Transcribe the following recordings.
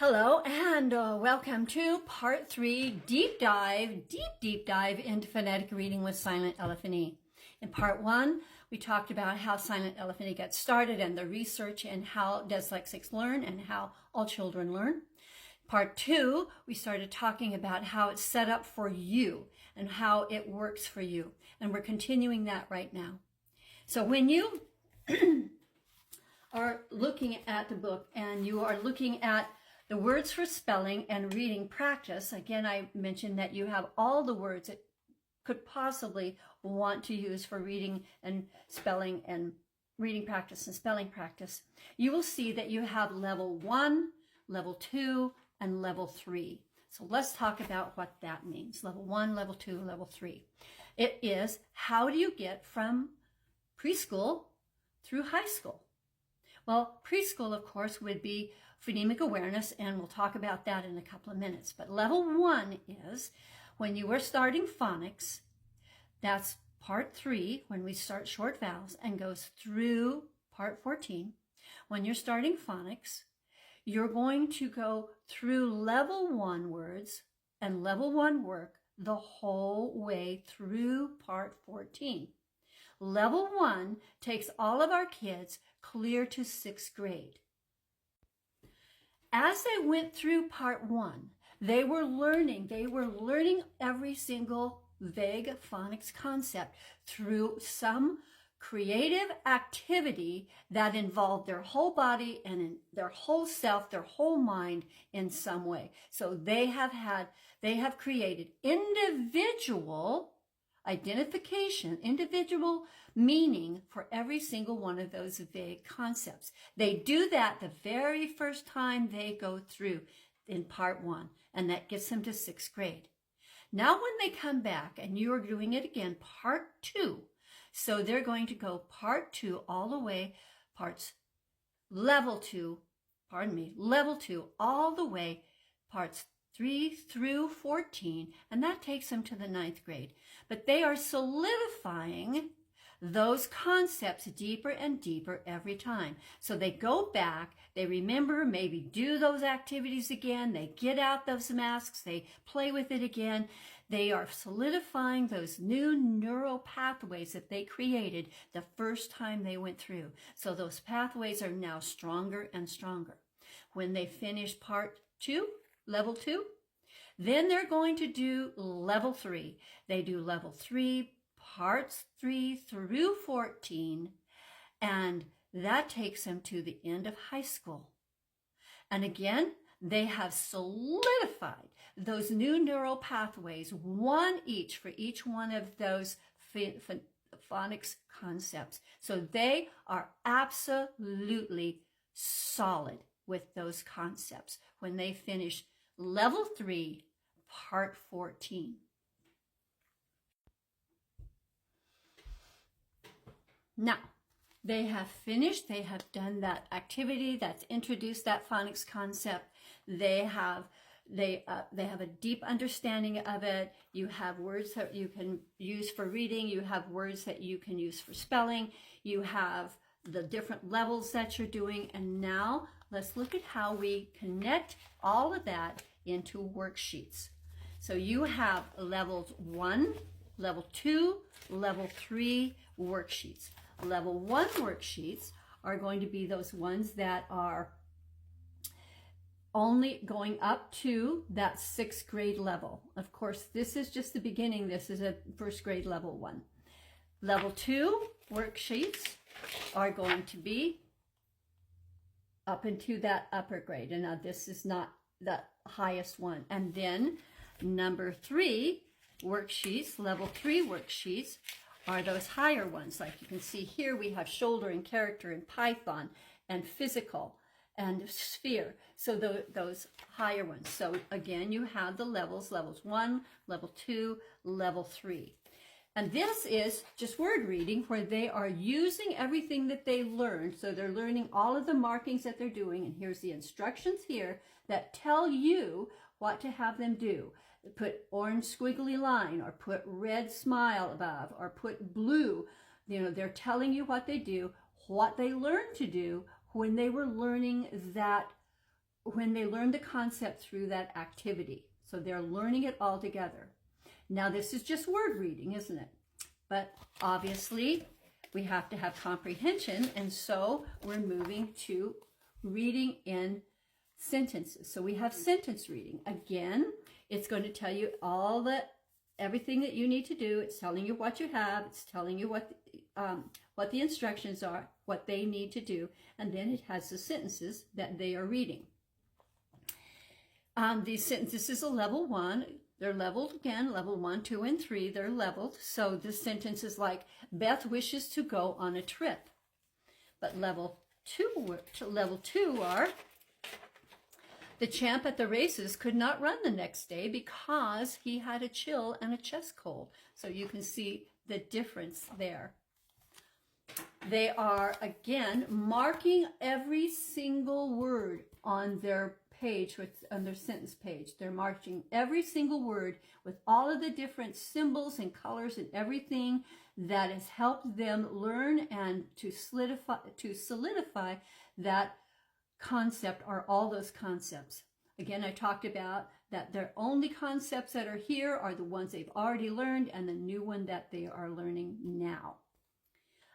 Hello and welcome to part 3 deep dive into phonetic reading with silentelephante. In part 1, we talked about how silentelephante got started and the research and how dyslexics learn and how all children learn. Part 2, we started talking about how it's set up for you and how it works for you. And we're continuing that right now. So when you are looking at the book and you are looking at the words for spelling and reading practice, again, I mentioned that you have all the words that could possibly want to use for reading and spelling and reading practice and spelling practice. You will see that you have level 1, level 2, and level 3. So let's talk about what that means. Level 1, level 2, level 3. It is, how do you get from preschool through high school? Well, preschool, of course, would be phonemic awareness, and we'll talk about that in a couple of minutes. But level 1 is when you are starting phonics. That's part 3, when we start short vowels, and goes through part 14. When you're starting phonics, you're going to go through level 1 words and level 1 work the whole way through part 14. Level 1 takes all of our kids clear to 6th grade. As they went through part 1, they were learning every single vague phonics concept through some creative activity that involved their whole body and in their whole self, their whole mind in some way. So they have created individual identification, individual meaning for every single one of those vague concepts. They do that the very first time they go through in part 1, and that gets them to 6th grade. Now when they come back and you are doing it again, part 2, so they're going to go part 2 all the way, level 2 all the way, parts 3 through 14, and that takes them to the 9th grade. But they are solidifying those concepts deeper and deeper every time. So they go back, they remember, maybe do those activities again, they get out those masks, they play with it again. They are solidifying those new neural pathways that they created the first time they went through. So those pathways are now stronger and stronger. When they finish part 2, level 2, then they're going to do level 3. They do level 3, parts 3 through 14, and that takes them to the end of high school. And again, they have solidified those new neural pathways, one each for each one of those phonics concepts. So they are absolutely solid with those concepts when they finish level 3, part 14. Now, they have finished, they have done that activity that's introduced that phonics concept. They have a deep understanding of it. You have words that you can use for reading. You have words that you can use for spelling. You have the different levels that you're doing. And now let's look at how we connect all of that into worksheets. So you have levels 1, level 2, level 3 worksheets. Level 1 worksheets are going to be those ones that are only going up to that 6th grade level. Of course, this is just the beginning. This is a 1st grade level 1. Level 2 worksheets are going to be up into that upper grade. And now this is not the highest one. And then number 3 worksheets, level 3 worksheets, are those higher ones. Like you can see here, we have shoulder and character and Python and physical and sphere. So those higher ones. So again, you have the levels 1, level 2, level 3. And this is just word reading where they are using everything that they learned. So they're learning all of the markings that they're doing. And here's the instructions here that tell you what to have them do. Put orange squiggly line, or put red smile above, or put blue. You know, they're telling you what they do, what they learned to do when they were learning that when they learn the concept through that activity. So they're learning it all together. Now this is just word reading, isn't it? But obviously we have to have comprehension, and so we're moving to reading in sentences. So we have sentence reading. Again, it's going to tell you everything that you need to do. It's telling you what you have. It's telling you what the instructions are, what they need to do, and then it has the sentences that they are reading. These sentences is a level 1. They're leveled again, level 1, 2, and 3. They're leveled. So the sentence is like, Beth wishes to go on a trip. But level 2 are, the champ at the races could not run the next day because he had a chill and a chest cold. So you can see the difference there. They are, again, marking every single word on their page, on their sentence page. They're marking every single word with all of the different symbols and colors and everything that has helped them learn and to solidify that concept, or all those concepts. Again, I talked about that the only concepts that are here are the ones they've already learned and the new one that they are learning now.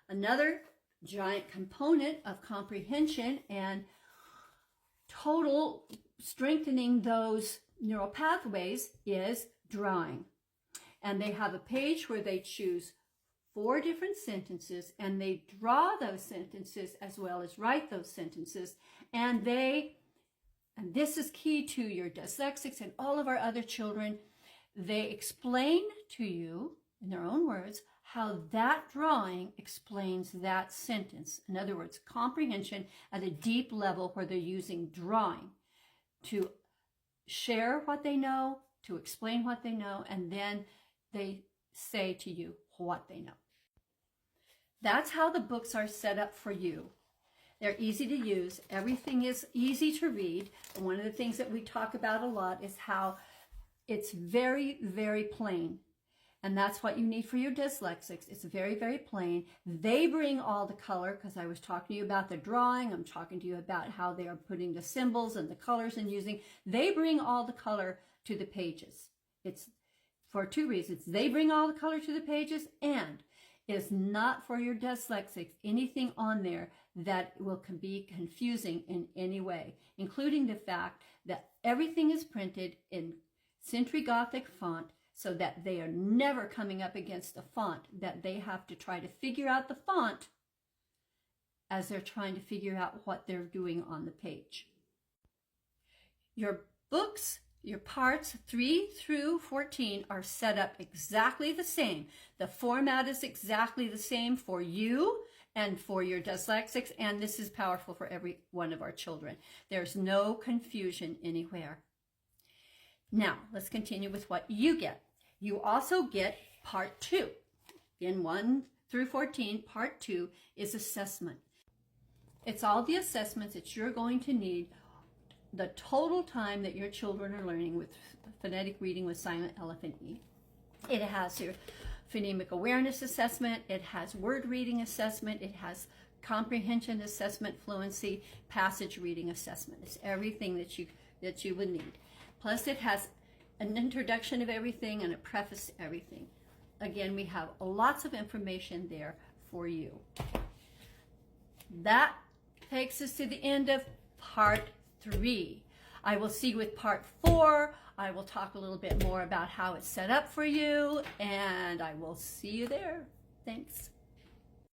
Another giant component of comprehension and total strengthening those neural pathways is drawing. And they have a page where they choose 4 different sentences, and they draw those sentences as well as write those sentences. And this is key to your dyslexics and all of our other children, they explain to you in their own words how that drawing explains that sentence. In other words, comprehension at a deep level where they're using drawing to share what they know, to explain what they know, and then they say to you what they know. That's how the books are set up for you. They're easy to use. Everything is easy to read. And one of the things that we talk about a lot is how it's very, very plain. And that's what you need for your dyslexics. It's very, very plain. They bring all the color, because I was talking to you about the drawing. I'm talking to you about how they are putting the symbols and the colors and using. They bring all the color to the pages. It's for 2 reasons. They bring all the color to the pages, and it is not for your dyslexics anything on there that will be confusing in any way, including the fact that everything is printed in Century Gothic font, so that they are never coming up against a font that they have to try to figure out the font as they're trying to figure out what they're doing on the page. Your books, your parts 3 through 14 are set up exactly the same. The format is exactly the same for you and for your dyslexics, and this is powerful for every one of our children. There's no confusion anywhere. Now, let's continue with what you get. You also get part 2. In 1 through 14, part 2 is assessment. It's all the assessments that you're going to need the total time that your children are learning with phonetic reading with Silent Elephant E. It has your phonemic awareness assessment, it has word reading assessment, it has comprehension assessment, fluency, passage reading assessment. It's everything that you would need. Plus it has an introduction of everything and a preface to everything. Again, we have lots of information there for you. That takes us to the end of part 3. I will see you with part 4. I will talk a little bit more about how it's set up for you, and I will see you there. Thanks.